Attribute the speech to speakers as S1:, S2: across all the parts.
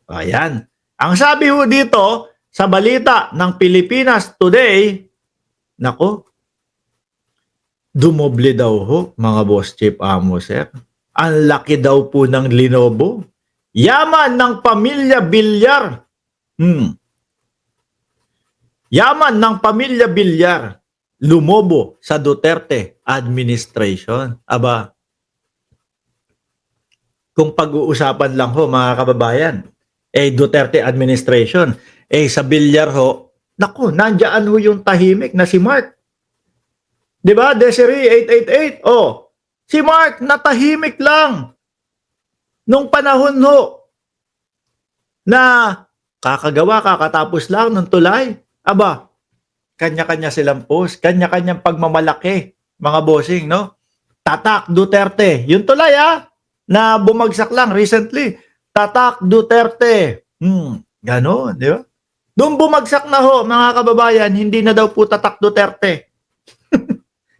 S1: Ayan. Ang sabi ho dito sa balita ng Pilipinas Today, nako, dumoble daw ho, mga boss Chief Amo, sir. Ang laki daw po ng Lenovo. Yaman ng pamilya Bilyar. Yaman ng pamilya Bilyar. Lumobo sa Duterte administration. Aba, kung pag-uusapan lang ho, mga kababayan, Duterte administration, sa Bilyar ho, naku, nandiyan ho yung tahimik na si Mark. Di ba? Desiree 888. Oh, si Mark natahimik lang. Nung panahon ho na kakatapos lang ng tulay. Aba, kanya-kanya silang post, kanya-kanyang pagmamalaki, mga bossing, no? Tatak Duterte. Yung tulay na bumagsak lang recently. Tatak Duterte. Ganon, di ba? Doon bumagsak na ho, mga kababayan, hindi na daw po Tatak Duterte.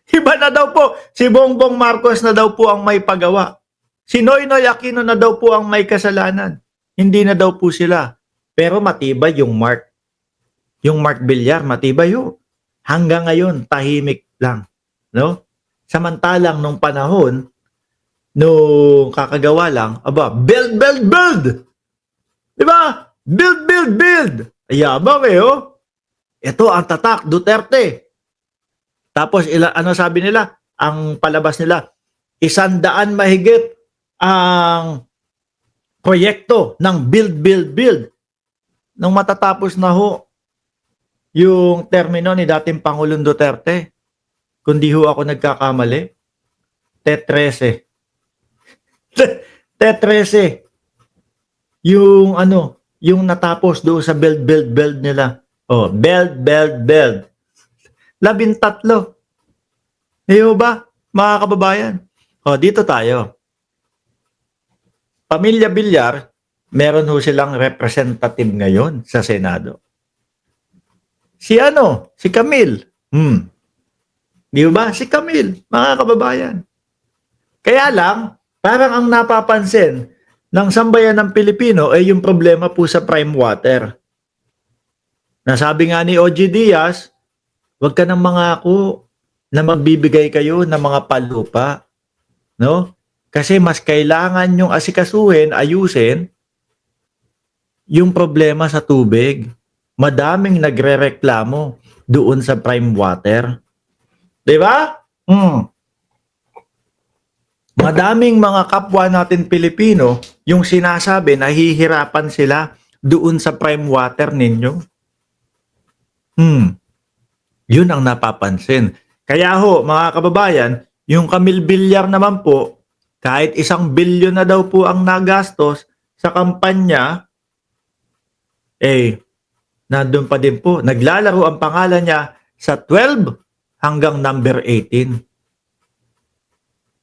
S1: Iba na daw po. Si Bongbong Marcos na daw po ang may pagawa. Si Noynoy Aquino na daw po ang may kasalanan. Hindi na daw po sila. Pero matibay yung Mark. Yung Mark Villar, matibay ho. Hanggang ngayon, tahimik lang. No? Samantalang nung panahon, nung kakagawa lang, aba, build! Diba? Build! Ayabang oh. Ito ang Tatak Duterte. Tapos ano sabi nila? Ang palabas nila, 100 mahigit ang proyekto ng build. Nung matatapos na ho yung termino ni dating Pangulong Duterte, kundi ho ako nagkakamali, T13. T13. Yung yung natapos doon sa build nila. Oh, build. 13. Iyo ba, mga kababayan? O, dito tayo. Pamilya Bilyar, meron ho silang representative ngayon sa Senado. Si Camille. Di ba? Si Camille, mga kababayan. Kaya lang, parang ang napapansin ng sambayan ng Pilipino ay yung problema po sa prime water. Nasabi nga ni OG Diaz, huwag ka nang mangako na magbibigay kayo ng mga palupa. No? Kasi mas kailangan yung asikasuhin, ayusin, yung problema sa tubig. Madaming nagrereklamo doon sa prime water. Diba? Madaming mga kapwa natin Pilipino, yung sinasabi, nahihirapan sila doon sa prime water ninyo. Yun ang napapansin. Kaya ho, mga kababayan, yung Camille Villar naman po, kahit 1 bilyon na daw po ang nagastos sa kampanya, nandun pa din po. Naglalaro ang pangalan niya sa 12 hanggang number 18.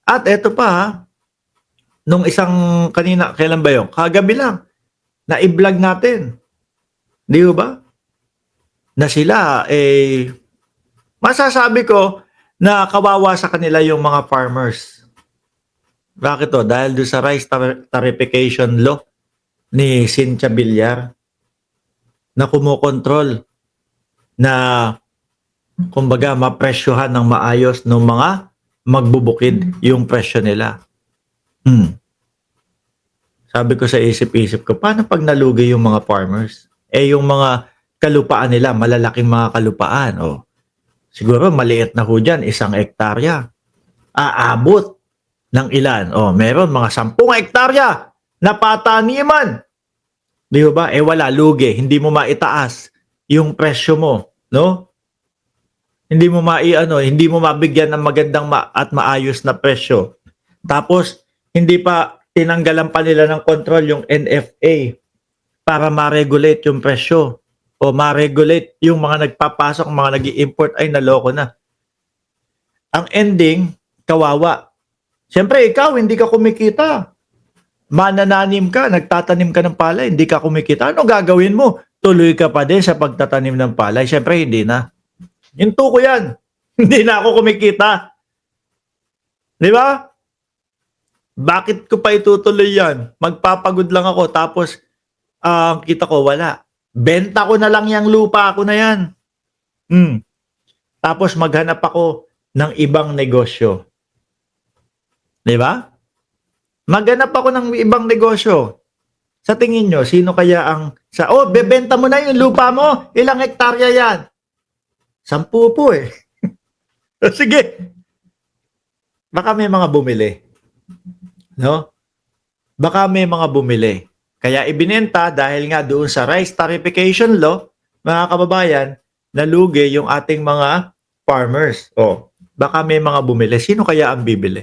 S1: At eto pa, nung isang kanina, kailan ba yun? Kagabi lang, na i-vlog natin. Di ba? Na sila, masasabi ko na kawawa sa kanila yung mga farmers. Bakit to? Dahil doon sa rice tarification law ni Cynthia Villar na kumukontrol na kumbaga mapresyohan ng maayos ng mga magbubukid yung presyo nila. Sabi ko sa isip-isip ko, paano pag nalugi yung mga farmers? Yung mga kalupaan nila, malalaking mga kalupaan. Siguro maliit na ho dyan, 1 hektarya. Aabot ng ilan? Meron mga 10 hektarya na pataniman. Di ba? Wala, lugi. Hindi mo maitaas yung presyo mo. No? Hindi mo hindi mo mabigyan ng magandang at maayos na presyo. Tapos, hindi pa tinanggalan pa nila ng control yung NFA para ma-regulate yung presyo o ma-regulate yung mga nagpapasok, mga nag-i-import ay naloko na. Ang ending, kawawa. Siyempre, ikaw, hindi ka kumikita. Manananim ka, nagtatanim ka ng palay, hindi ka kumikita. Ano gagawin mo? Tuloy ka pa din sa pagtatanim ng palay? Siyempre, hindi na. Hinto ko yan. Hindi na ako kumikita. Di ba? Bakit ko pa itutuloy yan? Magpapagod lang ako tapos Ang kita ko wala. Benta ko na lang yang lupa ko na yan. Tapos maghanap ako ng ibang negosyo. 'Di ba? Maghanap ako ng ibang negosyo. Sa tingin nyo, sino kaya bebenta mo na yung lupa mo, ilang hektarya yan? 10 po eh. Sige. Baka may mga bumili. No? Baka may mga bumili. Kaya ibinenta dahil nga doon sa rice tarification law, mga kababayan, nalugi yung ating mga farmers. Baka may mga bumili. Sino kaya ang bibili?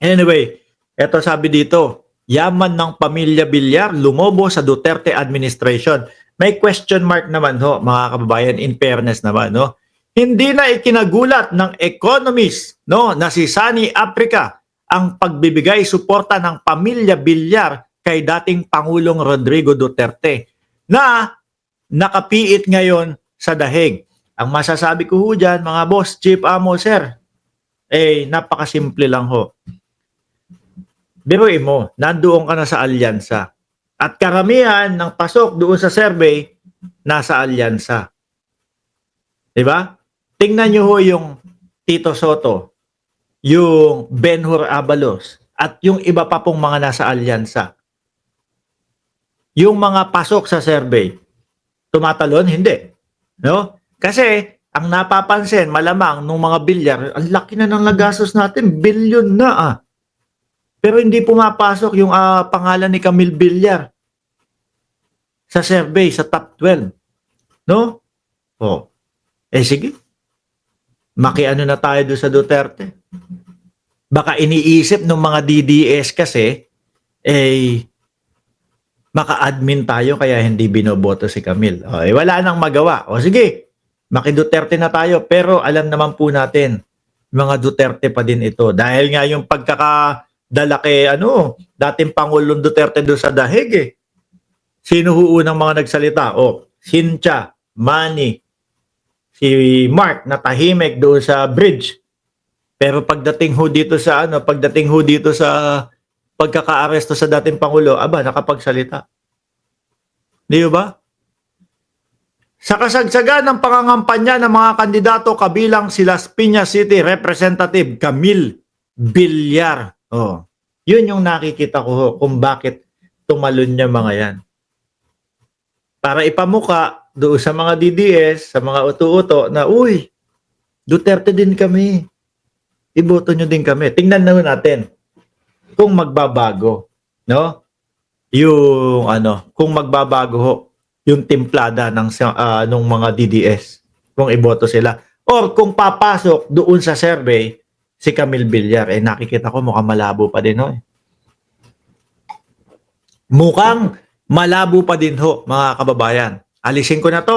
S1: Anyway, eto sabi dito, yaman ng pamilya Villar lumobo sa Duterte administration. May question mark naman mga kababayan, in fairness naman, no? Hindi na ikinagulat ng economist, no, na si Sunny Africa ang pagbibigay suporta ng pamilya Villar kay dating Pangulong Rodrigo Duterte na nakapiit ngayon sa dahig. Ang masasabi ko dyan, mga boss, chief amo, sir, napakasimple lang Biruin mo, nandoon ka na sa alyansa. At karamihan ng pasok doon sa survey, nasa alyansa. Diba? Tingnan nyo yung Tito Soto, yung Benhur Abalos, at yung iba pa pong mga nasa alyansa. Yung mga pasok sa survey, tumatalon? Hindi. No? Kasi, ang napapansin, malamang, nung mga Villar, ang laki na ng nagastos natin, bilyon na Pero hindi pumapasok yung pangalan ni Camille Villar sa survey, sa top 12. No? Sige. Makiano na tayo doon sa Duterte. Baka iniisip ng mga DDS kasi, maka-admin tayo kaya hindi binoboto si Camille. Wala nang magawa. Sige, maki-Duterte na tayo. Pero alam naman po natin, mga Duterte pa din ito. Dahil nga yung pagkakadala kay dating Pangulong Duterte doon sa dahig Sino unang mga nagsalita? Cynthia, Manny, si Mark na tahimik doon sa bridge. Pero pagdating ho dito sa pagkaka-aresto sa dating Pangulo, nakapagsalita. Di ba? Sa kasagsagan ng pangangampanya ng mga kandidato kabilang si Las Piñas City Representative Camille Villar. Yun yung nakikita ko kung bakit tumalon niya mga yan. Para ipamuka doon sa mga DDS, sa mga utu-uto na, Duterte din kami. Iboto nyo din kami. Tingnan na natin kung magbabago, no? Kung magbabago yung timplada ng mga DDS kung iboto sila or kung papasok doon sa survey si Camille Villar. Nakikita ko mukhang malabo pa din Mukhang malabo pa din mga kababayan. Alisin ko na to.